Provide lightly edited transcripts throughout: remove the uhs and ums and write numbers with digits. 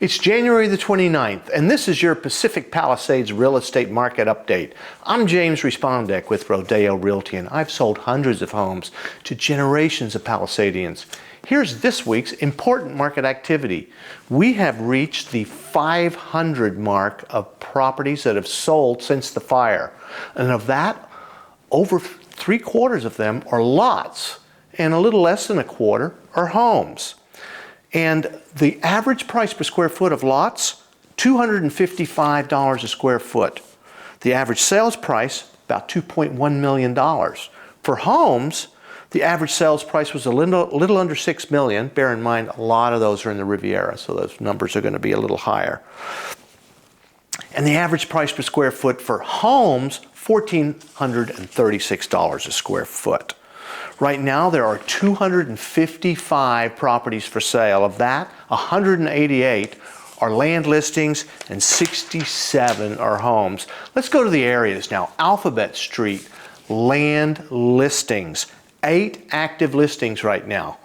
It's January the 29th, and this is your Pacific Palisades Real Estate Market update. I'm James Respondek with Rodeo Realty, and I've sold hundreds of homes to generations of Palisadians. Here's this week's important market activity. We have reached the 500 mark of properties that have sold since the fire. And of that, over 3/4 of them are lots, and a little less than a quarter are homes. And the average price per square foot of lots, $255 a square foot. The average sales price, about $2.1 million. For homes, the average sales price was a little under $6 million. Bear in mind, a lot of those are in the Riviera, so those numbers are going to be a little higher. And the average price per square foot for homes, $1,436 a square foot. Right now, there are 255 properties for sale. Of that, 188 are land listings and 67 are homes. Let's go to the areas now. Alphabet Street, land listings. 8 active listings right now.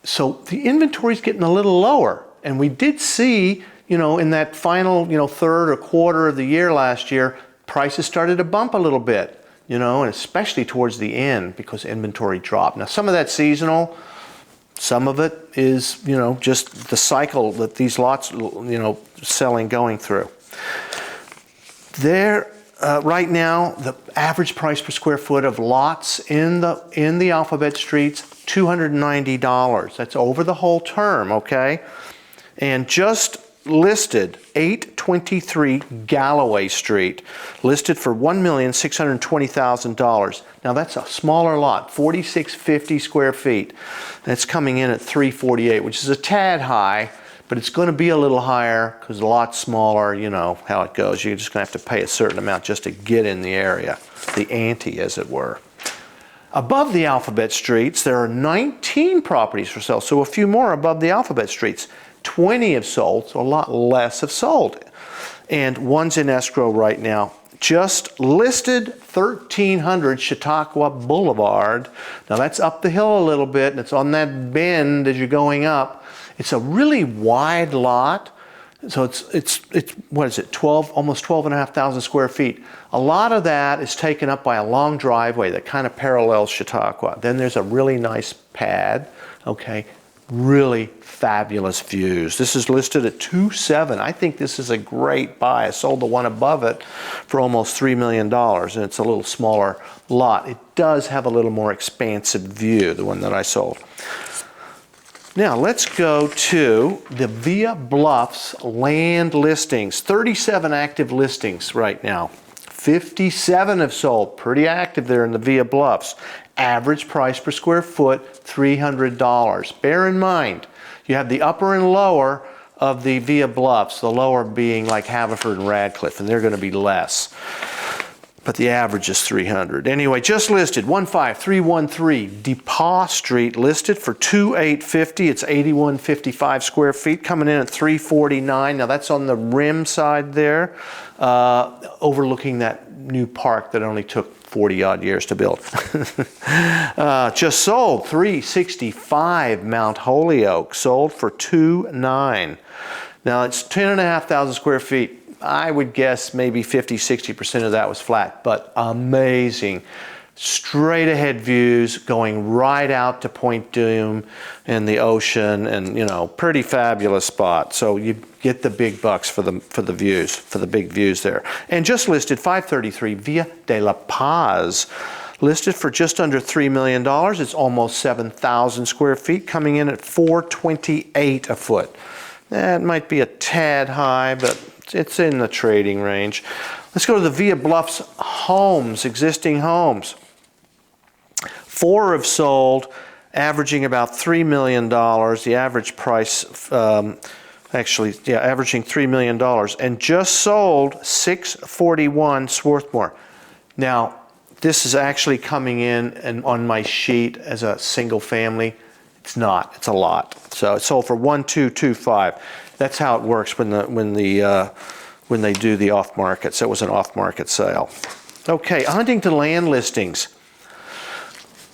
So the inventory's getting a little lower. And we did see, in that final, third or quarter of the year last year, prices started to bump a little bit. And especially towards the end because inventory dropped. Now, some of that's seasonal, some of it is, just the cycle that these lots, selling, going through. There, right now, the average price per square foot of lots in the Alphabet Streets, $290. That's over the whole term, okay? And just listed 823 Galloway Street, listed for $1,620,000. Now that's a smaller lot, 4,650 square feet. That's coming in at $348, which is a tad high, but it's going to be a little higher because the lot's smaller. You know how it goes. You're just going to have to pay a certain amount just to get in the area, the ante, as it were. Above the Alphabet Streets, there are 19 properties for sale, so a few more above the Alphabet Streets. 20 have sold, so a lot less have sold. And one's in escrow right now. Just listed 1300 Chautauqua Boulevard. Now that's up the hill a little bit, and it's on that bend as you're going up. It's a really wide lot. So it's what is it, almost 12,500 square feet. A lot of that is taken up by a long driveway that kind of parallels Chautauqua. Then there's a really nice pad, okay? Really fabulous views. This is listed at $2.7. I think this is a great buy. I sold the one above it for almost $3 million, and it's a little smaller lot. It does have a little more expansive view, the one that I sold. Now let's go to the Via Bluffs land listings. 37 active listings right now. 57 have sold. Pretty active there in the Via Bluffs. Average price per square foot, $300. Bear in mind, you have the upper and lower of the Via Bluffs, the lower being like Haverford and Radcliffe, and they're going to be less. But the average is $300. Anyway, just listed, 15313 DePaul Street, listed for $2,850. It's 8,155 square feet, coming in at $349. Now that's on the rim side there, overlooking that new park that only took 40-odd years to build. Just sold, 365 Mount Holyoke, sold for $2,900. Now it's 10,500 square feet. I would guess maybe 50-60% of that was flat, but amazing. Straight ahead views going right out to Point Dume and the ocean, and pretty fabulous spot. So you get the big bucks for the views, for the big views there. And just listed 533 Via de la Paz, listed for just under $3 million. It's almost 7,000 square feet, coming in at $428 a foot. That might be a tad high, but it's in the trading range. Let's go to the Via Bluffs homes, existing homes. 4 have sold, averaging about $3 million. The average price, averaging $3 million. And just sold 641 Swarthmore. Now, this is actually coming in and on my sheet as a single family. It's not, it's a lot. So it sold for $1,225. That's how it works when they do the off market. So it was an off market sale. Okay, Huntington land listings.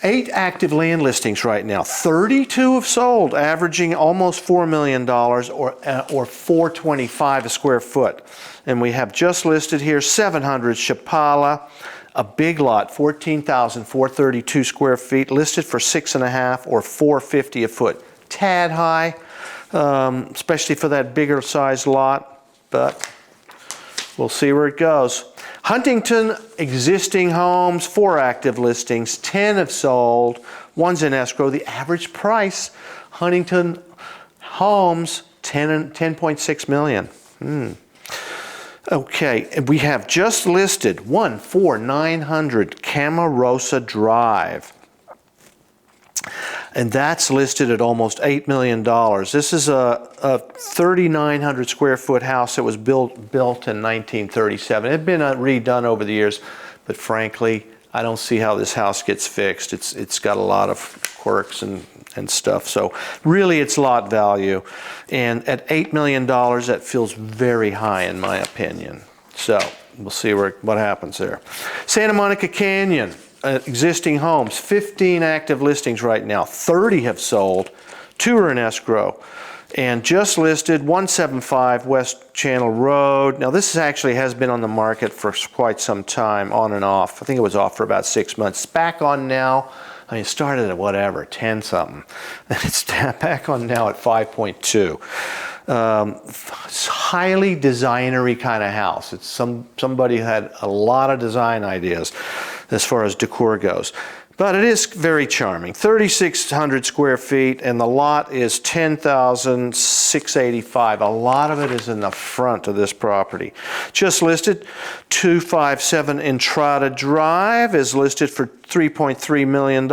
8 active land listings right now. 32 have sold, averaging almost $4 million or $425 a square foot. And we have just listed here 700 Chapala, a big lot, 14,432 square feet, listed for $6.5 or $450 a foot. Tad high, especially for that bigger size lot, but we'll see where it goes. Huntington, existing homes, 4 active listings, 10 have sold, 1's in escrow. The average price, Huntington homes, 10.6 million. Okay, and we have just listed 14900 Camarosa Drive. And that's listed at almost $8 million. This is a 3,900 square foot house that was built in 1937. It had been redone over the years, but frankly, I don't see how this house gets fixed. It's got a lot of quirks and stuff. So really it's lot value. And at $8 million, that feels very high in my opinion. So we'll see what happens there. Santa Monica Canyon. Existing homes, 15 active listings right now, 30 have sold, 2 are in escrow, and just listed 175 West Channel Road. Now this actually has been on the market for quite some time, on and off. I think it was off for about 6 months. It's back on now. I mean, it started at whatever, 10 something, and it's back on now at 5.2. It's highly designery kind of house. It's somebody had a lot of design ideas as far as decor goes. But it is very charming. 3,600 square feet, and the lot is 10,685. A lot of it is in the front of this property. Just listed, 257 Entrada Drive is listed for $3.3 million.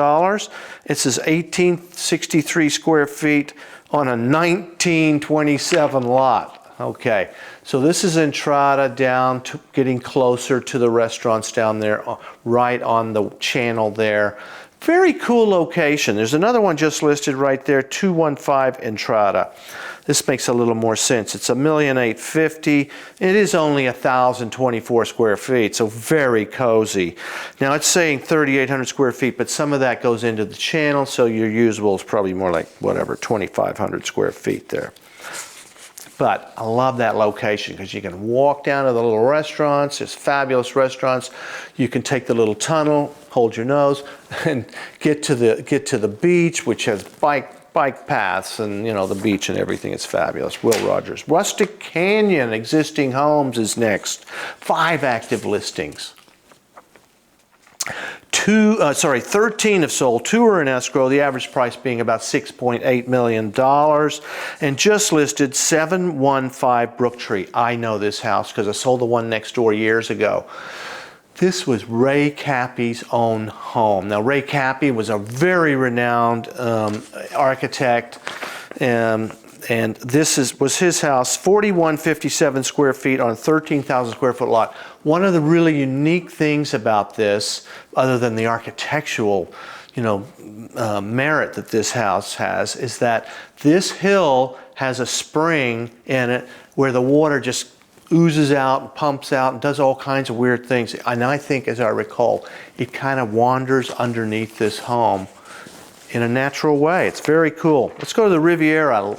It says 1,863 square feet on a 1927 lot. Okay, so this is Entrada down to getting closer to the restaurants down there, right on the channel there. Very cool location. There's another one just listed right there, 215 Entrada. This makes a little more sense. It's $1,850,000. It is only 1,024 square feet, so very cozy. Now it's saying 3,800 square feet, but some of that goes into the channel, so your usable is probably more like whatever, 2,500 square feet there. But I love that location because you can walk down to the little restaurants. There's fabulous restaurants. You can take the little tunnel, hold your nose, and get to the beach, which has bike paths and the beach and everything. Is fabulous. Will Rogers. Rustic Canyon, existing homes is next. 5 active listings. 13 have sold, 2 are in escrow, the average price being about $6.8 million. And just listed 715 Brooktree. I know this house because I sold the one next door years ago. This was Ray Cappy's own home. Now Ray Cappy was a very renowned architect, and this was his house, 4,157 square feet on a 13,000 square foot lot. One of the really unique things about this, other than the architectural, merit that this house has, is that this hill has a spring in it where the water just oozes out and pumps out and does all kinds of weird things. And I think, as I recall, it kind of wanders underneath this home in a natural way. It's very cool. Let's go to the Riviera.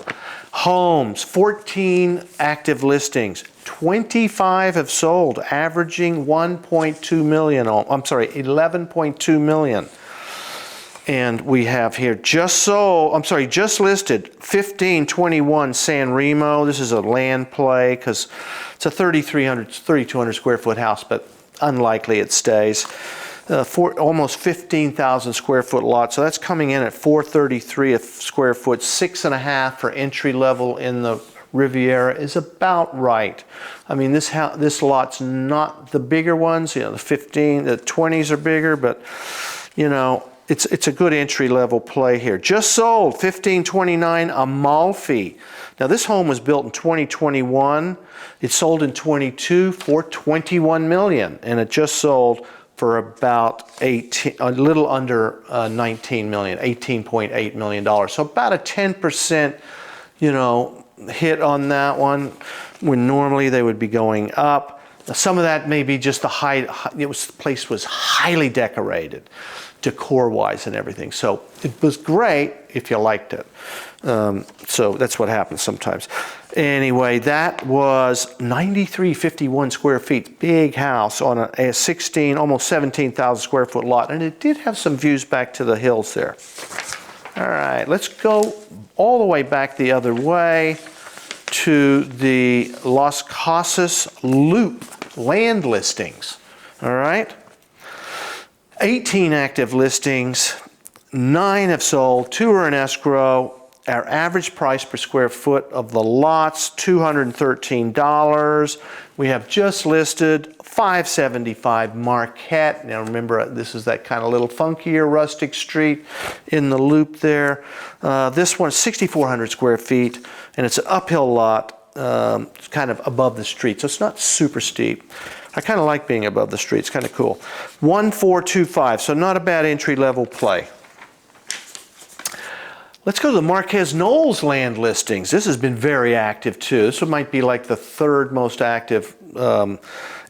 Homes, 14 active listings, 25 have sold, averaging 1.2 million. I'm sorry, 11.2 million. And we have here just listed 1521 San Remo. This is a land play because it's a 3,200 square foot house, but unlikely it stays. Almost 15,000 square foot lot, so that's coming in at $433 a square foot. 6.5 for entry level in the Riviera is about right. I mean, this lot's not the bigger ones. The 20s are bigger, but it's a good entry level play here. Just sold, 1529 Amalfi. Now this home was built in 2021. It sold in 22 for $21 million, and it just sold for about a little under 19 million, $18.8 million. So about a 10%, hit on that one, when normally they would be going up. Some of that may be just the place was highly decorated. decor-wise and everything. So it was great if you liked it. So that's what happens sometimes. Anyway, that was 9,351 square feet, big house on a 16, almost 17,000 square foot lot, and it did have some views back to the hills there. All right, let's go all the way back the other way to the Las Casas Loop land listings. All right, 18 active listings, 9 have sold, 2 are in escrow. Our average price per square foot of the lots, $213. We have just listed 575 Marquette. Now remember, this is that kind of little funkier rustic street in the loop there. This one's 6,400 square feet, and it's an uphill lot. It's kind of above the street, so it's not super steep. I kind of like being above the street. It's kind of cool. 1,425, so not a bad entry-level play. Let's go to the Marquez Knolls land listings. This has been very active too. This might be like the third most active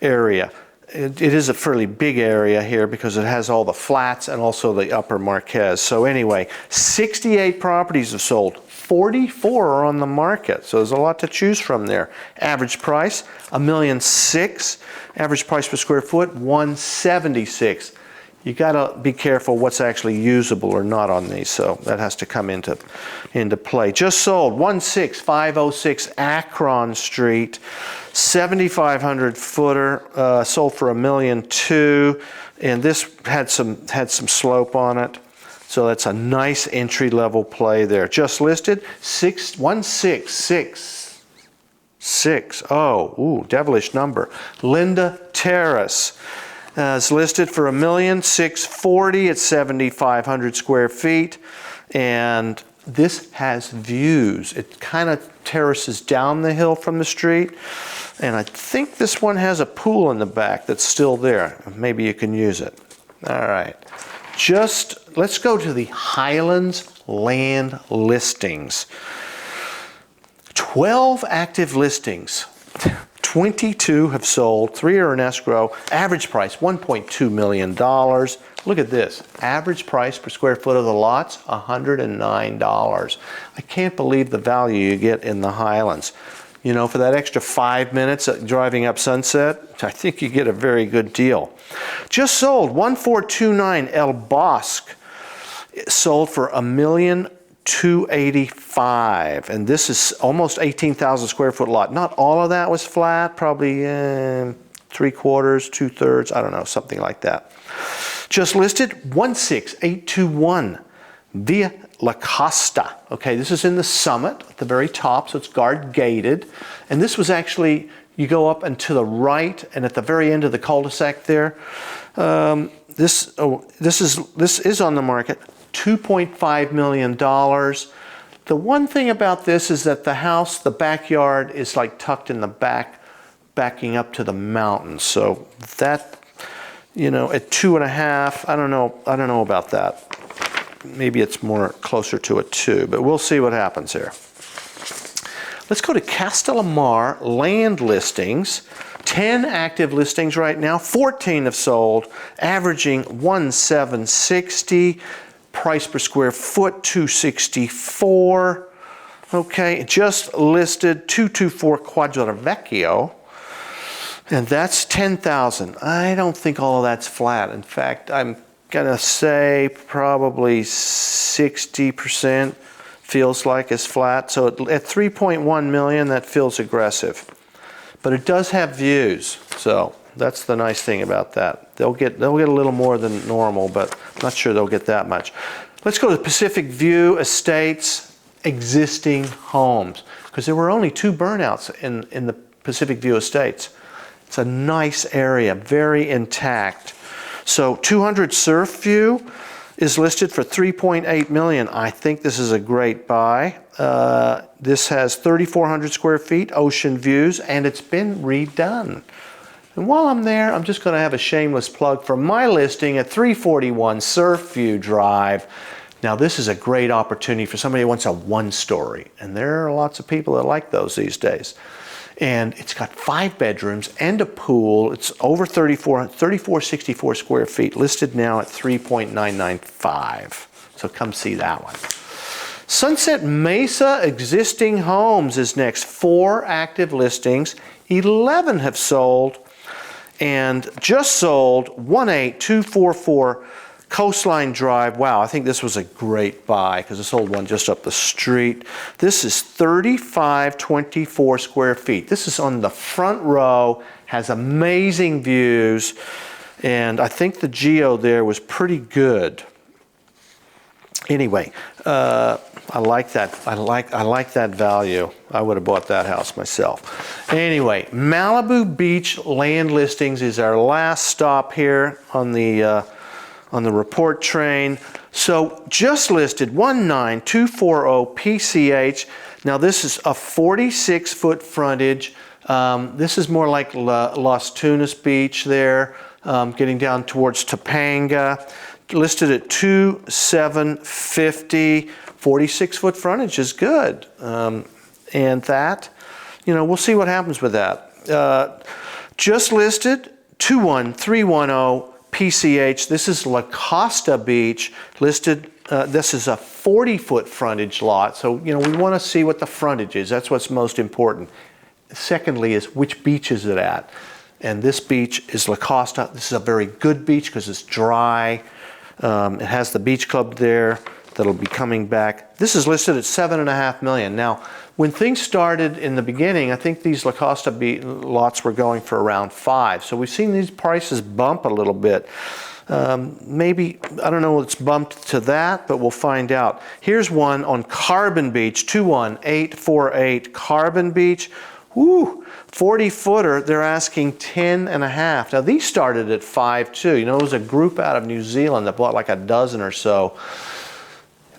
area. It is a fairly big area here because it has all the flats and also the upper Marquez. So anyway, 68 properties have sold. 44 are on the market, so there's a lot to choose from there. Average price, $1,600,000. Average price per square foot, $176. You gotta be careful what's actually usable or not on these, so that has to come into play. Just sold, 16506 Akron Street, 7,500 footer, sold for $1,200,000, and this had some slope on it. So that's a nice entry-level play there. Just listed, 16660. Ooh, devilish number. Linda Terrace is listed for $1,640,000. It's 7,500 square feet, and this has views. It kind of terraces down the hill from the street, and I think this one has a pool in the back that's still there. Maybe you can use it. All right. Let's go to the Highlands land listings. 12 active listings. 22 have sold, 3 are in escrow. Average price, $1.2 million. Look at this. Average price per square foot of the lots, $109. I can't believe the value you get in the Highlands. You know, for that extra 5 minutes driving up Sunset, I think you get a very good deal. Just sold, 1429 El Bosque. Sold for $1,285,000, and this is almost 18,000 square foot lot. Not all of that was flat, probably 3/4, 2/3, I don't know, something like that. Just listed 16821 Via La Costa. Okay, this is in the summit at the very top, so it's guard gated, and this was actually, you go up and to the right, and at the very end of the cul-de-sac there. This is on the market. $2.5 million. The one thing about this is that the house, the backyard is like tucked in the back, backing up to the mountains. So that, you know, at 2.5, I don't know about that. Maybe it's more closer to a 2, but we'll see what happens here. Let's go to Castellamar land listings. 10 active listings right now, 14 have sold, averaging $1,760. Price per square foot, $264. Okay, just listed 224 Quadravecchio, and that's $10,000. I don't think all of that's flat. In fact, I'm gonna say probably 60% feels like it's flat. So at 3.1 million, that feels aggressive, but it does have views. So that's the nice thing about that. They'll get a little more than normal, but I'm not sure they'll get that much. Let's go to Pacific View Estates existing homes, because there were only 2 burnouts in the Pacific View Estates. It's a nice area, very intact. So 200 Surf View is listed for $3.8 million. I think this is a great buy. This has 3,400 square feet, ocean views, and it's been redone. And while I'm there, I'm just going to have a shameless plug for my listing at 341 Surfview Drive. Now, this is a great opportunity for somebody who wants a 1-story, and there are lots of people that like those these days. And it's got 5 bedrooms and a pool. It's over 3464 square feet, listed now at 3.995. So come see that one. Sunset Mesa existing homes is next. 4 active listings, 11 have sold, and just sold 18244 Coastline Drive. Wow, I think this was a great buy because I sold one just up the street. This is 3524 square feet. This is on the front row, has amazing views, and I think the geo there was pretty good. Anyway, I like that. I like that value. I would have bought that house myself. Anyway, Malibu Beach land listings is our last stop here on the report train. So just listed 19240 PCH. Now this is a 46-foot frontage. This is more like Las Tunas Beach there, getting down towards Topanga. Listed at 2,750. 46-foot frontage is good. And that, we'll see what happens with that. Just listed 21310 PCH. This is La Costa Beach, listed. This is a 40-foot frontage lot. So, we want to see what the frontage is. That's what's most important. Secondly is which beach is it at? And this beach is La Costa. This is a very good beach because it's dry. It has the beach club there that'll be coming back. This is listed at $7.5 million. Now, when things started in the beginning, I think these La Costa lots were going for around $5 million. So we've seen these prices bump a little bit. Maybe, I don't know, it's bumped to that, but we'll find out. Here's one on Carbon Beach, 21848 Carbon Beach. Woo, 40-footer, they're asking 10.5. Now these started at 5.2. It was a group out of New Zealand that bought like a dozen or so.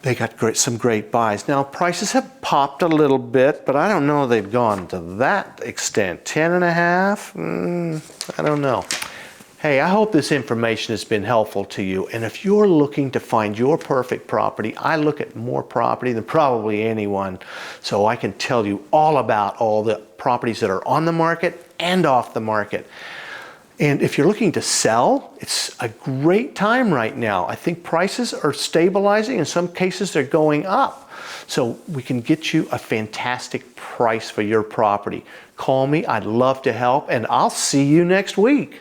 They got some great buys. Now prices have popped a little bit, but I don't know they've gone to that extent. 10.5? I don't know. Hey, I hope this information has been helpful to you. And if you're looking to find your perfect property, I look at more property than probably anyone. So I can tell you all about all the properties that are on the market and off the market. And if you're looking to sell, it's a great time right now. I think prices are stabilizing. In some cases, they're going up. So we can get you a fantastic price for your property. Call me. I'd love to help. And I'll see you next week.